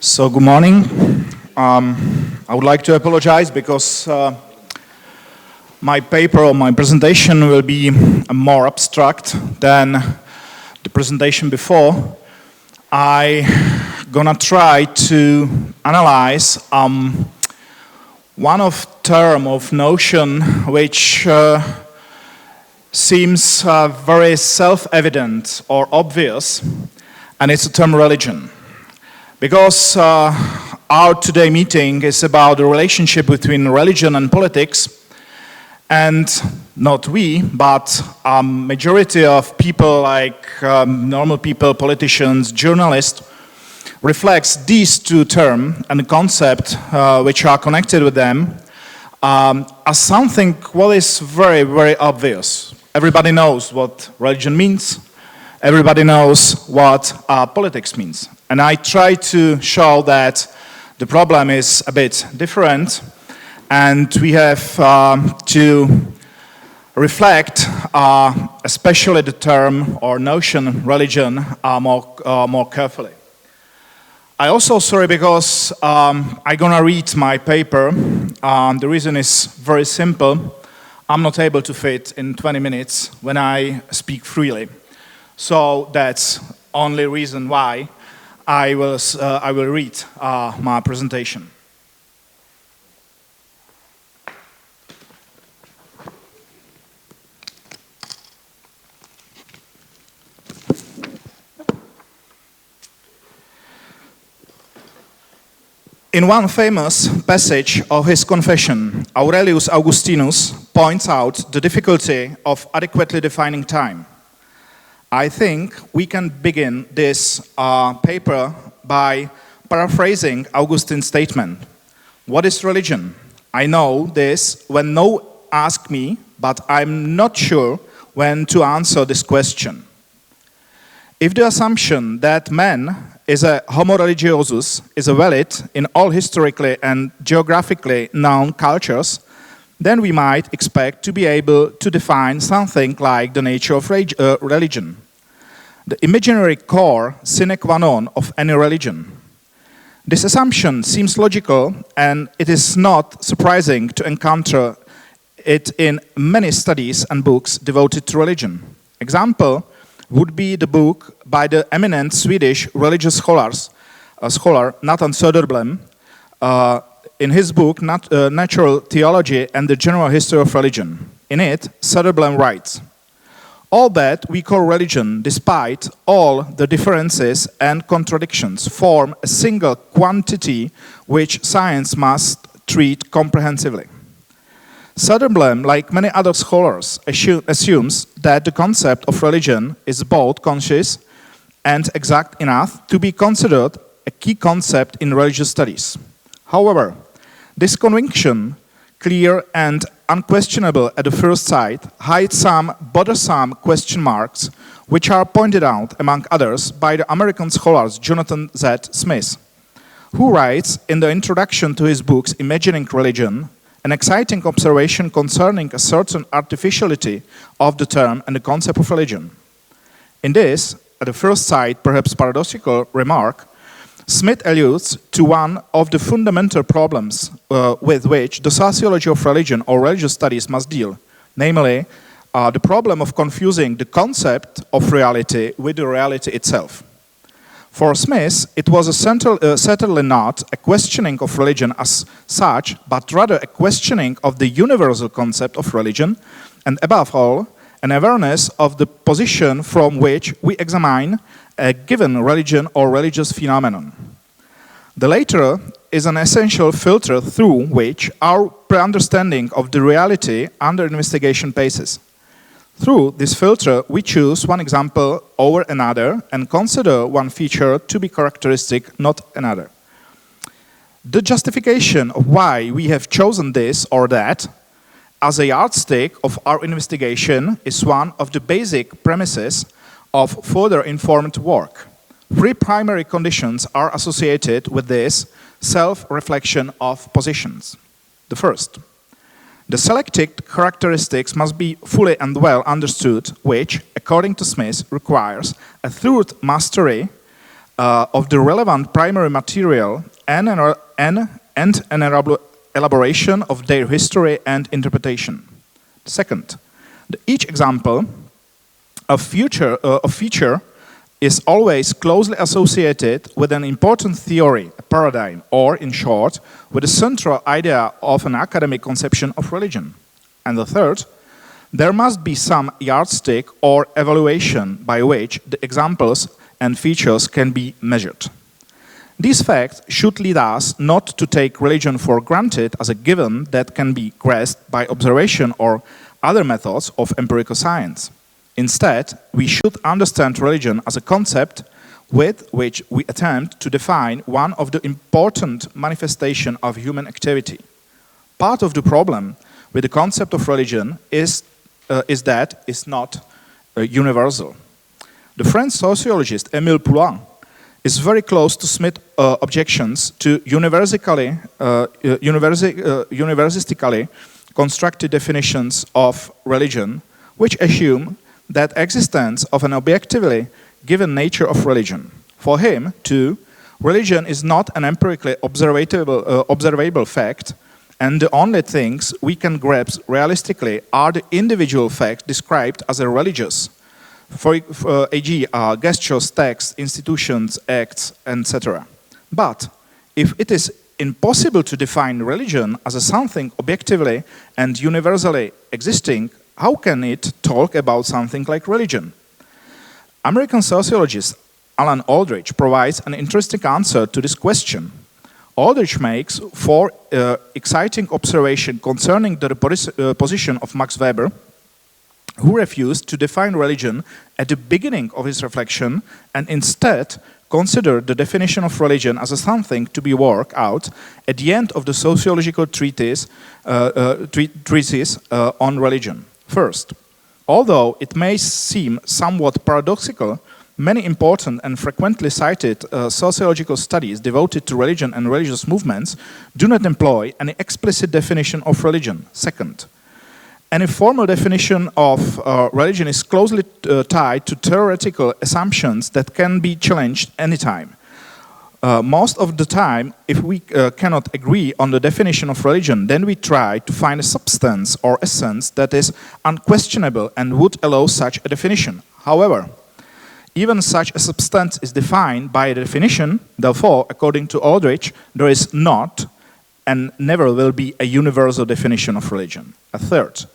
So good morning. I would like to apologize because my paper or my presentation will be more abstract than the presentation before. I'm gonna try to analyze one of term of notion which seems very self-evident or obvious, and it's the term religion. Because our today meeting is about the relationship between religion and politics, and not we, but a majority of people like normal people, politicians, journalists, reflects these two terms and the concept which are connected with them as something what is very, very obvious. Everybody knows what religion means. Everybody knows what politics means. And I try to show that the problem is a bit different, and we have to reflect especially the term or notion religion more carefully. I also sorry because I'm gonna read my paper. The reason is very simple. I'm not able to fit in 20 minutes when I speak freely. So that's only reason why I will read my presentation. In one famous passage of his confession, Aurelius Augustinus points out the difficulty of adequately defining time. I think we can begin this paper by paraphrasing Augustine's statement. What is religion? I know this when no ask me, but I'm not sure when to answer this question. If the assumption that man is a homo religiosus is valid in all historically and geographically known cultures, then we might expect to be able to define something like the nature of religion, the imaginary core sine qua non of any religion. This assumption seems logical, and it is not surprising to encounter it in many studies and books devoted to religion. Example would be the book by the eminent Swedish religious scholar Nathan Söderblom, in his book Natural Theology and the General History of Religion. In it, Söderblom writes, "All that we call religion, despite all the differences and contradictions, form a single quantity which science must treat comprehensively." Söderblom, like many other scholars, assumes that the concept of religion is both conscious and exact enough to be considered a key concept in religious studies. However, this conviction, clear and unquestionable at the first sight, hides some bothersome question marks, which are pointed out, among others, by the American scholar Jonathan Z. Smith, who writes in the introduction to his book Imagining Religion, an exciting observation concerning a certain artificiality of the term and the concept of religion. In this, at the first sight, perhaps paradoxical remark, Smith alludes to one of the fundamental problems with which the sociology of religion or religious studies must deal, namely the problem of confusing the concept of reality with the reality itself. For Smith, it was certainly not a questioning of religion as such, but rather a questioning of the universal concept of religion, and above all, an awareness of the position from which we examine a given religion or religious phenomenon. The latter is an essential filter through which our understanding of the reality under investigation passes. Through this filter, we choose one example over another and consider one feature to be characteristic, not another. The justification of why we have chosen this or that as a yardstick of our investigation is one of the basic premises of further informed work. Three primary conditions are associated with this self-reflection of positions. The first, the selected characteristics must be fully and well understood, which, according to Smith, requires a thorough mastery of the relevant primary material and an elaboration of their history and interpretation. Second, each example of feature is always closely associated with an important theory, a paradigm, or, in short, with a central idea of an academic conception of religion. And the third, there must be some yardstick or evaluation by which the examples and features can be measured. These facts should lead us not to take religion for granted as a given that can be grasped by observation or other methods of empirical science. Instead, we should understand religion as a concept with which we attempt to define one of the important manifestations of human activity. Part of the problem with the concept of religion is that it's not universal. The French sociologist Émile Poulain is very close to Smith's objections to universistically constructed definitions of religion, which assume that existence of an objectively given nature of religion. For him, too, religion is not an empirically observable fact, and the only things we can grasp realistically are the individual facts described as a religious, e.g., gestures, texts, institutions, acts, etc. But if it is impossible to define religion as a something objectively and universally existing, how can it talk about something like religion? American sociologist Alan Aldrich provides an interesting answer to this question. Aldrich makes four exciting observations concerning the position of Max Weber, who refused to define religion at the beginning of his reflection and instead considered the definition of religion as a something to be worked out at the end of the sociological treatise on religion. First, although it may seem somewhat paradoxical, many important and frequently cited sociological studies devoted to religion and religious movements do not employ any explicit definition of religion. Second, any formal definition of religion is closely tied to theoretical assumptions that can be challenged anytime. Most of the time, if we cannot agree on the definition of religion, then we try to find a substance or essence that is unquestionable and would allow such a definition. However, even such a substance is defined by a definition, therefore, according to Aldrich, there is not and never will be a universal definition of religion. A third,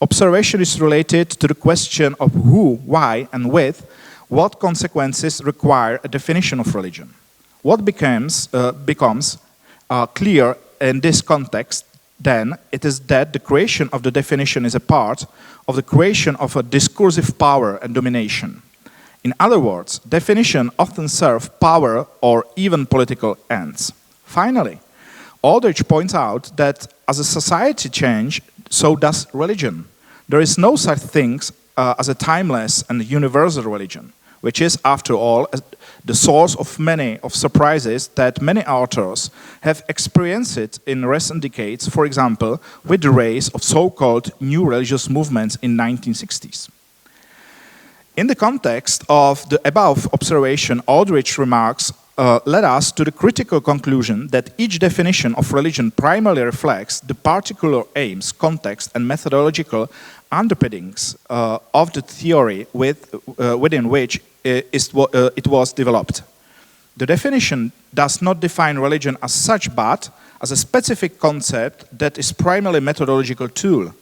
observation is related to the question of who, why, and with what consequences require a definition of religion. What becomes clear in this context, then, it is that the creation of the definition is a part of the creation of a discursive power and domination. In other words, definition often serve power or even political ends. Finally, Aldrich points out that as a society changes, so does religion. There is no such thing as a timeless and universal religion, which is, after all, the source of many of surprises that many authors have experienced in recent decades, for example, with the rise of so-called new religious movements in the 1960s. In the context of the above observation, Aldrich's remarks led us to the critical conclusion that each definition of religion primarily reflects the particular aims, context, and methodological underpinnings of the theory within which it was developed. The definition does not define religion as such, but as a specific concept that is primarily a methodological tool.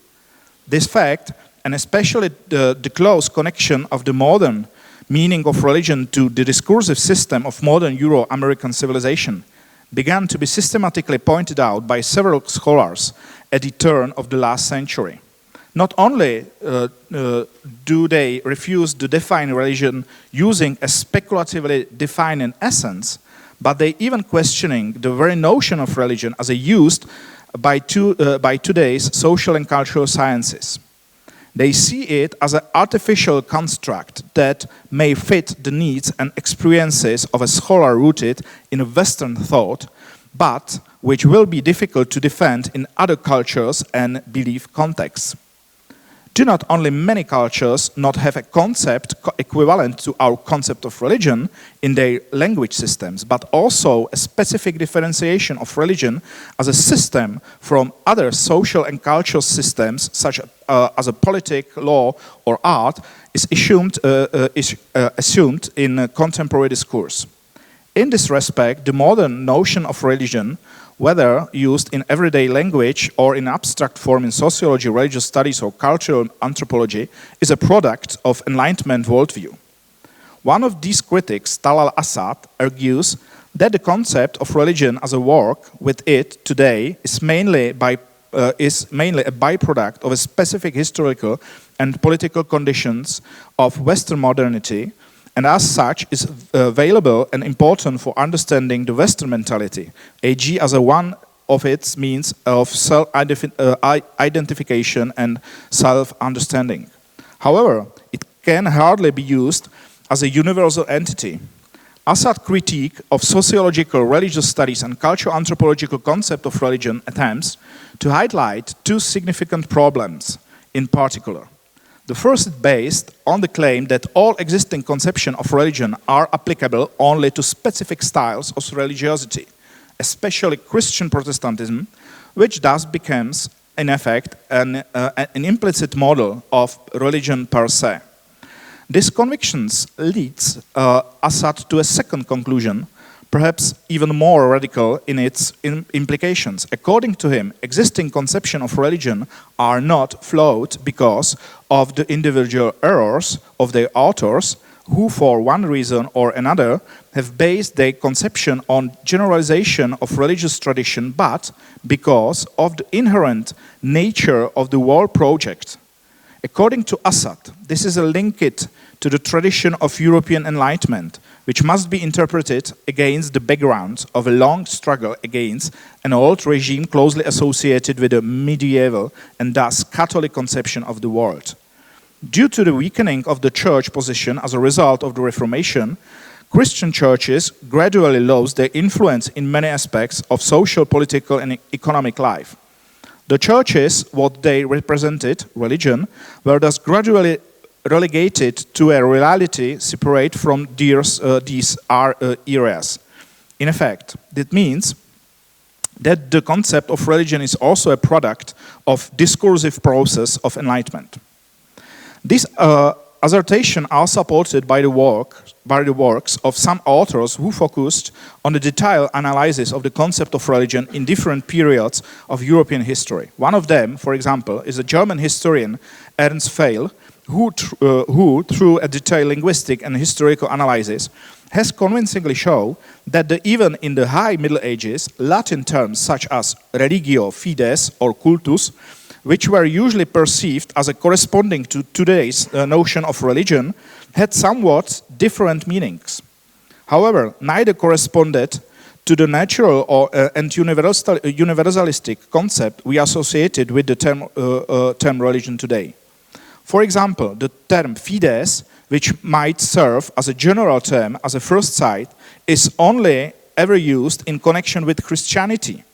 This fact, and especially the close connection of the modern meaning of religion to the discursive system of modern Euro-American civilization, began to be systematically pointed out by several scholars at the turn of the last century. Not only do they refuse to define religion using a speculatively defined essence, but they even questioning the very notion of religion as used by today's social and cultural sciences. They see it as an artificial construct that may fit the needs and experiences of a scholar rooted in Western thought, but which will be difficult to defend in other cultures and belief contexts. Do not only many cultures not have a concept equivalent to our concept of religion in their language systems, but also a specific differentiation of religion as a system from other social and cultural systems, such as a politic, law, or art, is assumed in contemporary discourse. In this respect, the modern notion of religion, whether used in everyday language or in abstract form in sociology, religious studies, or cultural anthropology, is a product of Enlightenment worldview. One of these critics, Talal Asad, argues that the concept of religion as a work with it today is mainly a byproduct of a specific historical and political conditions of Western modernity, and as such is available and important for understanding the Western mentality, e.g. as one of its means of self-identification and self-understanding. However, it can hardly be used as a universal entity. Assad's critique of sociological, religious studies and cultural anthropological concept of religion attempts to highlight two significant problems in particular. The first is based on the claim that all existing conceptions of religion are applicable only to specific styles of religiosity, especially Christian Protestantism, which thus becomes, in effect, an implicit model of religion per se. This conviction leads Assad to a second conclusion, perhaps even more radical in its implications. According to him, existing conceptions of religion are not flawed because of the individual errors of their authors, who for one reason or another have based their conception on generalization of religious tradition, but because of the inherent nature of the world project. According to Assad, this is linked to the tradition of European Enlightenment, which must be interpreted against the background of a long struggle against an old regime closely associated with a medieval and thus Catholic conception of the world. Due to the weakening of the church position as a result of the Reformation, Christian churches gradually lost their influence in many aspects of social, political, and economic life. The churches, what they represented, religion, were thus gradually relegated to a reality separate from these areas. In effect, that means that the concept of religion is also a product of discursive process of enlightenment. These assertions are supported by the works of some authors who focused on the detailed analysis of the concept of religion in different periods of European history. One of them, for example, is a German historian, Ernst Feil, who through a detailed linguistic and historical analysis, has convincingly shown that even in the High Middle Ages, Latin terms such as religio, fides, or cultus, which were usually perceived as corresponding to today's notion of religion, had somewhat different meanings. However, neither corresponded to the natural and universalistic concept we associated with the term religion today. For example, the term fides, which might serve as a general term as a first sight, is only ever used in connection with Christianity.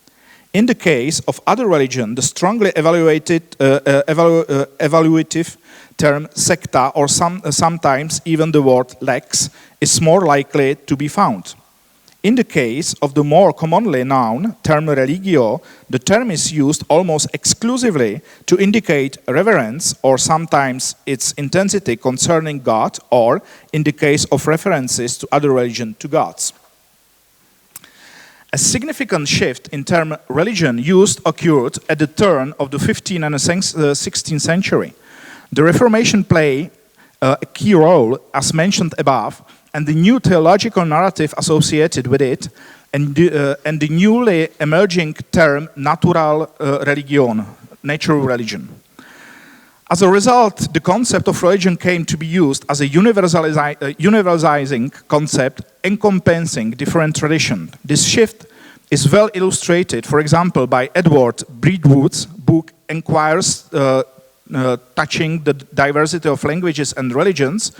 In the case of other religion, the strongly evaluative term secta, or sometimes even the word lex, is more likely to be found. In the case of the more commonly known term religio, the term is used almost exclusively to indicate reverence or sometimes its intensity concerning God, or, in the case of references to other religion, to gods. A significant shift in term religion used occurred at the turn of the 15th and 16th century. The Reformation played a key role, as mentioned above, and the new theological narrative associated with it, and the newly emerging term natural religion, natural religion. As a result, the concept of religion came to be used as a universalizing concept encompassing different traditions. This shift is well illustrated, for example, by Edward Breedwood's book Enquiries touching the diversity of languages and religions,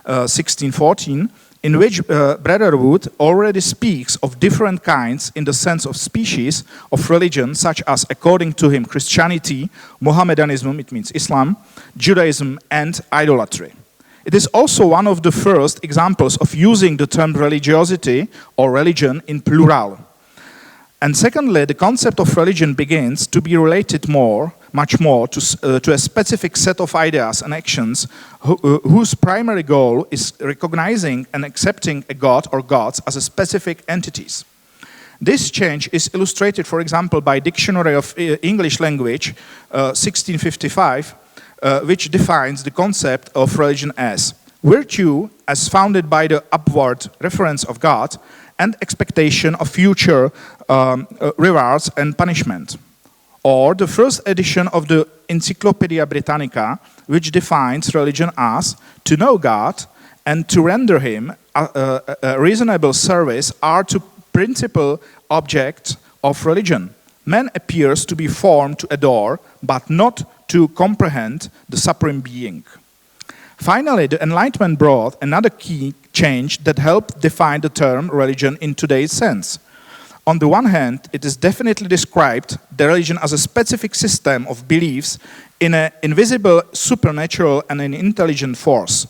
1614, in which Brotherhood already speaks of different kinds in the sense of species of religion, such as, according to him, Christianity, Mohammedanism, it means Islam, Judaism, and idolatry. It is also one of the first examples of using the term religiosity or religion in plural. And secondly, the concept of religion begins to be related much more to a specific set of ideas and actions whose primary goal is recognizing and accepting a god or gods as a specific entities. This change is illustrated, for example, by Dictionary of English Language, 1655, which defines the concept of religion as virtue as founded by the upward reference of God and expectation of future rewards and punishment. Or the first edition of the Encyclopedia Britannica, which defines religion as to know God and to render him a reasonable service are two principal objects of religion. Man appears to be formed to adore, but not to comprehend the Supreme Being. Finally, the Enlightenment brought another key change that helped define the term religion in today's sense. On the one hand, it is definitely described the religion as a specific system of beliefs in an invisible, supernatural, and an intelligent force.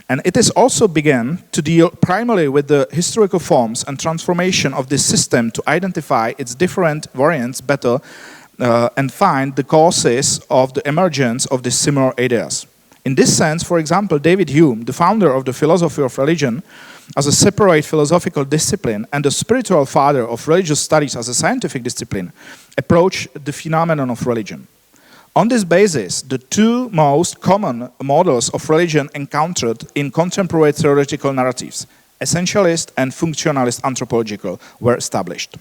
And it is also began to deal primarily with the historical forms and transformation of this system to identify its different variants better and find the causes of the emergence of these similar ideas. In this sense, for example, David Hume, the founder of the philosophy of religion, as a separate philosophical discipline and the spiritual father of religious studies as a scientific discipline, approached the phenomenon of religion. On this basis, the two most common models of religion encountered in contemporary theoretical narratives, essentialist and functionalist anthropological, were established.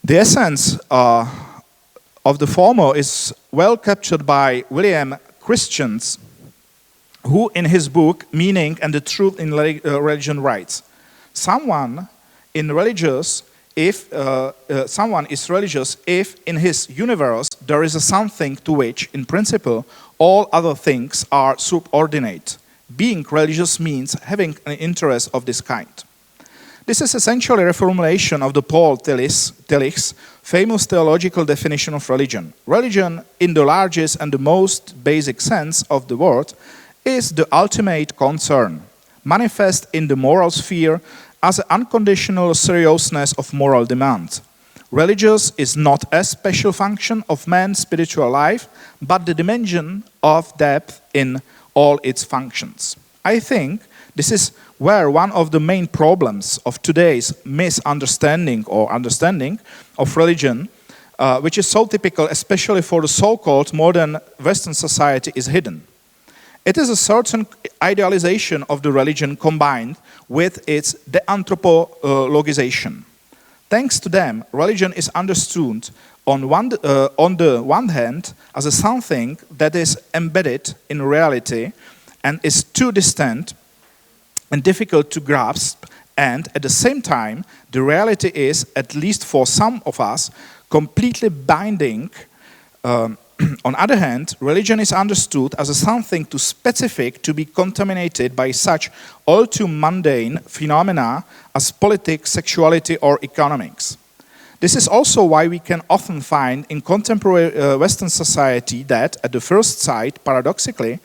The essence of the former is well captured by William Christians, who in his book Meaning and the Truth in Religion writes, someone is religious if in his universe there is a something to which, in principle, all other things are subordinate. Being religious means having an interest of this kind. This is essentially a reformulation of the Paul Tillich's famous theological definition of religion. Religion, in the largest and the most basic sense of the word, is the ultimate concern, manifest in the moral sphere as an unconditional seriousness of moral demand. Religious is not a special function of man's spiritual life, but the dimension of depth in all its functions. I think this is where one of the main problems of today's misunderstanding or understanding of religion, which is so typical especially for the so-called modern Western society, is hidden. It is a certain idealization of the religion combined with its de-anthropologization. Thanks to them, religion is understood on the one hand as a something that is embedded in reality and is too distant and difficult to grasp, and at the same time, the reality is, at least for some of us, completely binding. On the other hand, religion is understood as a something too specific to be contaminated by such all too mundane phenomena as politics, sexuality, or economics. This is also why we can often find in contemporary Western society that, at the first sight, paradoxically,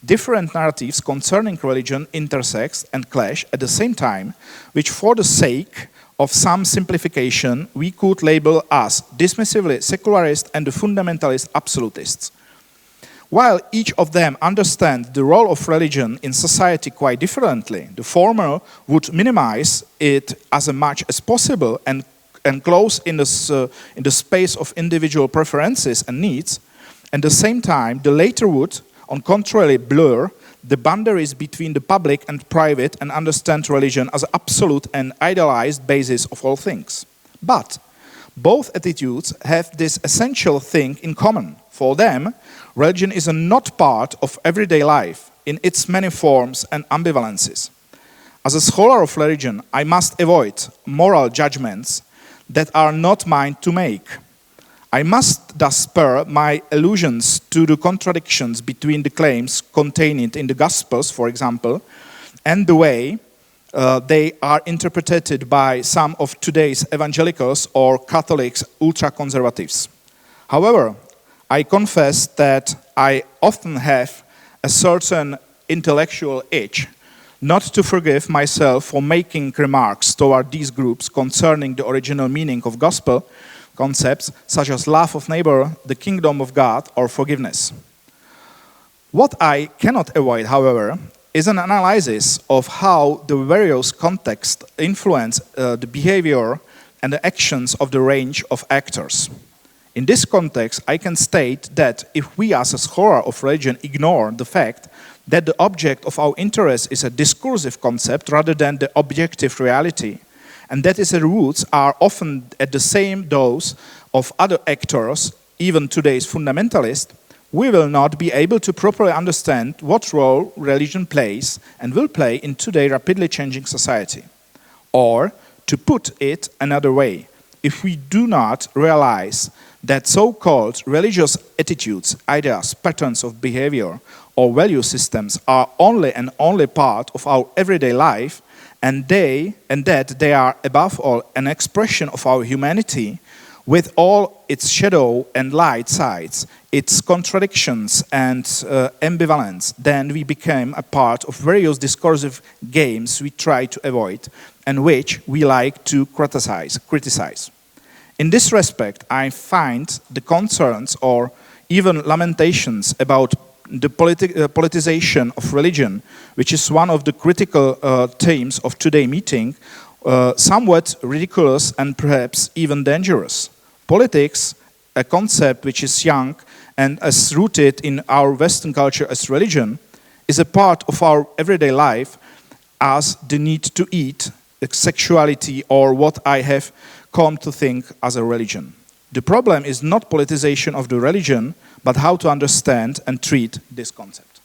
different narratives concerning religion intersect and clash at the same time, which for the sake of some simplification, we could label as dismissively secularist and the fundamentalist absolutists. While each of them understand the role of religion in society quite differently, the former would minimize it as much as possible and close in the space of individual preferences and needs. At the same time, the later would, on contrary, blur the boundaries between the public and private and understand religion as an absolute and idealized basis of all things. But both attitudes have this essential thing in common. For them, religion is not part of everyday life in its many forms and ambivalences. As a scholar of religion, I must avoid moral judgments that are not mine to make. I must thus spare my allusions to the contradictions between the claims contained in the Gospels, for example, and the way they are interpreted by some of today's evangelicals or Catholics, ultra-conservatives. However, I confess that I often have a certain intellectual itch not to forgive myself for making remarks toward these groups concerning the original meaning of gospel concepts such as love of neighbor, the kingdom of God, or forgiveness. What I cannot avoid, however, is an analysis of how the various contexts influence the behavior and the actions of the range of actors. In this context, I can state that if we as a scholar of religion ignore the fact that the object of our interest is a discursive concept rather than the objective reality, and that its roots are often at the same those of other actors, even today's fundamentalists, we will not be able to properly understand what role religion plays and will play in today's rapidly changing society. Or, to put it another way, if we do not realize that so-called religious attitudes, ideas, patterns of behavior, or value systems are only and only part of our everyday life, and that they are above all an expression of our humanity, with all its shadow and light sides, its contradictions and ambivalence, then we become a part of various discursive games we try to avoid and which we like to criticize. In this respect, I find the concerns or even lamentations about the politicization of religion, which is one of the critical themes of today's meeting, somewhat ridiculous and perhaps even dangerous. Politics, a concept which is young and as rooted in our Western culture as religion, is a part of our everyday life as the need to eat, sexuality, or what I have come to think as a religion. The problem is not politicization of the religion, but how to understand and treat this concept.